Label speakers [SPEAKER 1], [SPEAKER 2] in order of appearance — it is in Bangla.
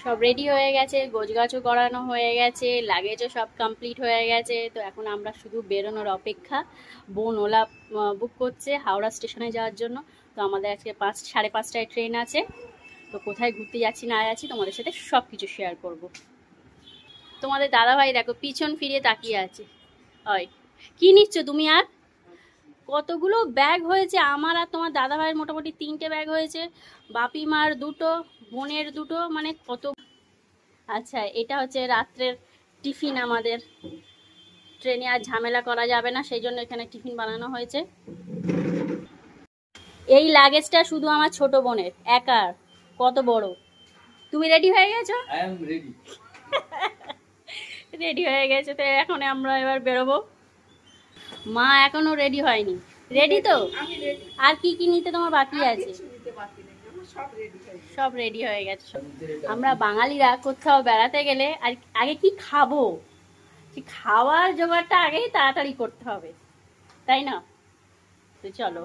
[SPEAKER 1] সব রেডি হয়ে গেছে, গোছগাছও করানো হয়ে গেছে, লাগেজও সব কমপ্লিট হয়ে গেছে। তো এখন আমরা শুধু বেরোনোর অপেক্ষা। বোন ওলা বুক করছে হাওড়া স্টেশনে যাওয়ার জন্য। তো আমাদের আজকে 5:30টায় ট্রেন আছে। তো কোথায় ঘুরতে যাচ্ছি না যাচ্ছি তোমাদের সাথে সব কিছু শেয়ার করব। তোমাদের দাদাভাই দেখো পিছন ফিরে তাকিয়ে আছে। হয় কি নিচ্ছ তুমি? আর কতগুলো ব্যাগ হয়েছে আমার আর তোমার দাদাভাইয়ের, মোটামুটি 3টে ব্যাগ হয়েছে, বাপি মার 2টো, বোনের 2টো, মানে কত। আচ্ছা, এটা হচ্ছে রাত্রের টিফিন আমাদের। ট্রেনে আর ঝামেলা করা যাবে না, সেই জন্য এখানে টিফিন বানানো হয়েছে। এই লাগেজটা শুধু আমার ছোট বোনের একার। কত বড়! তুমি রেডি হয়ে গেছো?
[SPEAKER 2] I am ready.
[SPEAKER 1] রেডি হয়ে গেছে, তো এখন আমরা এবার বেরোবো। মা এখনো রেডি হয়নি। রেডি তো? আর কি কি নিতে তোমার বাকি আছে? সব রেডি হয়ে গেছে। আমরা বাঙালিরা কোথাও বেড়াতে গেলে আর আগে কি খাবো, খাওয়ার জোগাড়টা আগেই তাড়াতাড়ি করতে হবে, তাই না? তো চলো।